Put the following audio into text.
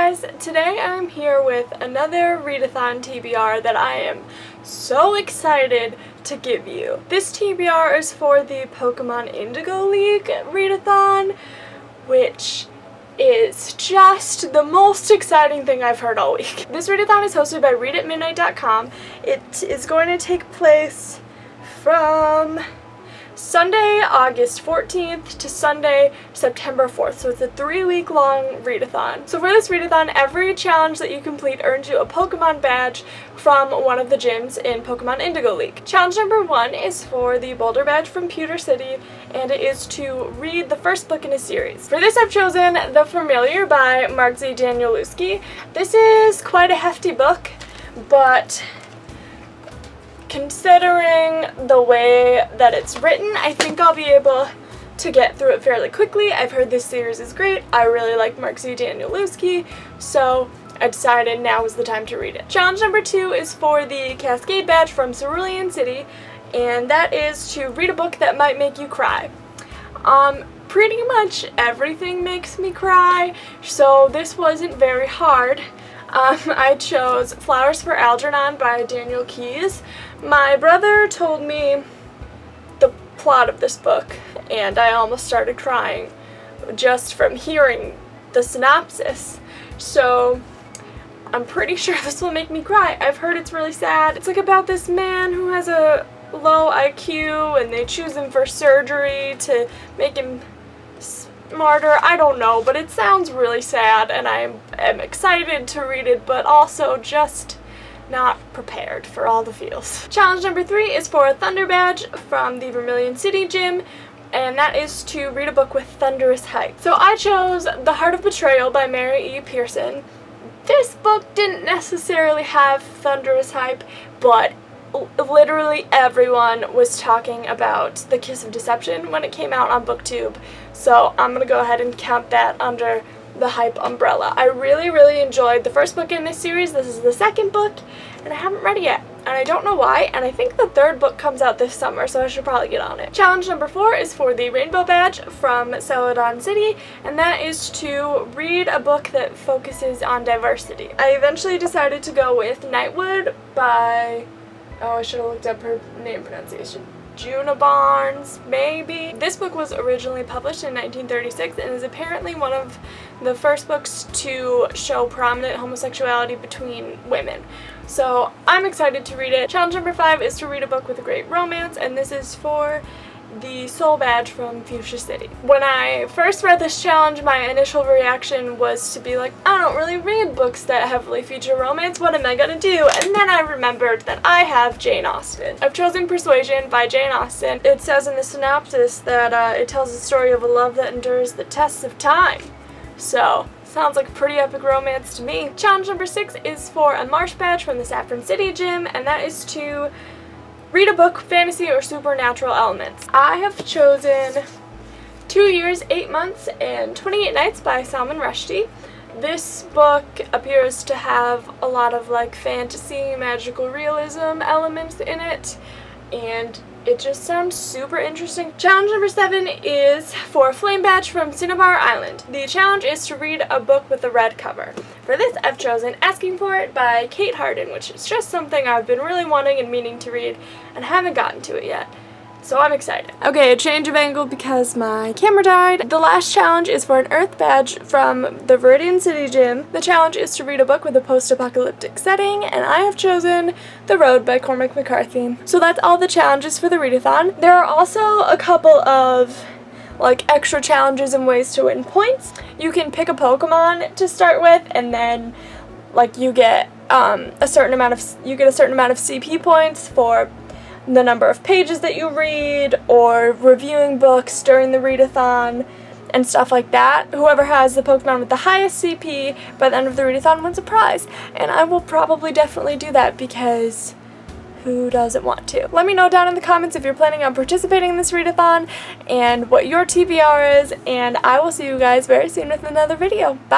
guys, today I'm here with another readathon TBR that I am so excited to give you. This TBR is for the Pokemon Indigo League readathon, which is just the most exciting thing I've heard all week. This readathon is hosted by readatmidnight.com. It is going to take place from Sunday, August 14th to Sunday, September 4th. So it's a 3-week-long readathon. So for this readathon, every challenge that you complete earns you a Pokemon badge from one of the gyms in Pokemon Indigo League. Challenge number 1 is for the Boulder badge from Pewter City, and it is to read the first book in a series. For this, I've chosen The Familiar by Mark Z. Danielewski. This is quite a hefty book, but considering the way that it's written, I think I'll be able to get through it fairly quickly. I've heard this series is great. I really like Mark Z. Danielewski, so I decided now was the time to read it. Challenge number 2 is for the Cascade badge from Cerulean City, and that is to read a book that might make you cry. Pretty much everything makes me cry, so this wasn't very hard. I chose Flowers for Algernon by Daniel Keyes. My brother told me the plot of this book, and I almost started crying just from hearing the synopsis. So I'm pretty sure this will make me cry. I've heard it's really sad. It's like about this man who has a low IQ, and they choose him for surgery to make him smarter. I don't know, but it sounds really sad, and I am excited to read it, but also just not prepared for all the feels. Challenge number 3 is for a Thunder badge from the Vermilion City Gym, and that is to read a book with thunderous hype. So I chose The Heart of Betrayal by Mary E. Pearson. This book didn't necessarily have thunderous hype, but literally everyone was talking about The Kiss of Deception when it came out on BookTube, so I'm gonna go ahead and count that under the hype umbrella. I really enjoyed the first book in this series. This is the second book, and I haven't read it yet, and I don't know why, and I think the third book comes out this summer, so I should probably get on it. Challenge number 4 is for the Rainbow badge from Celadon City, and that is to read a book that focuses on diversity. I eventually decided to go with Nightwood by, oh, I should have looked up her name pronunciation, Juna Barnes, maybe? This book was originally published in 1936 and is apparently one of the first books to show prominent homosexuality between women. So I'm excited to read it. Challenge number 5 is to read a book with a great romance, and this is for the Soul badge from Fuchsia City. When I first read this challenge, my initial reaction was to be like, I don't really read books that heavily feature romance, what am I gonna do? And then I remembered that I have Jane Austen. I've chosen Persuasion by Jane Austen. It says in the synopsis that it tells the story of a love that endures the tests of time. So, sounds like a pretty epic romance to me. Challenge number 6 is for a Marsh badge from the Saffron City Gym, and that is to read a book, fantasy or supernatural elements. I have chosen 2 Years, 8 Months, and 28 Nights by Salman Rushdie. This book appears to have a lot of like fantasy, magical realism elements in it, and it just sounds super interesting. Challenge number 7 is for a Flame badge from Cinnabar Island. The challenge is to read a book with a red cover. For this, I've chosen Asking for It by Kate Harden, which is just something I've been really wanting and meaning to read and haven't gotten to it yet. So I'm excited. Okay, a change of angle because my camera died. The last challenge is for an Earth badge from the Viridian City Gym. The challenge is to read a book with a post-apocalyptic setting, and I have chosen The Road by Cormac McCarthy. So that's all the challenges for the readathon. There are also a couple of like extra challenges and ways to win points. You can pick a Pokemon to start with, and then like you get a certain amount of CP points for the number of pages that you read, or reviewing books during the readathon, and stuff like that. Whoever has the Pokemon with the highest CP by the end of the readathon wins a prize, and I will probably definitely do that because who doesn't want to? Let me know down in the comments if you're planning on participating in this readathon and what your TBR is, and I will see you guys very soon with another video. Bye!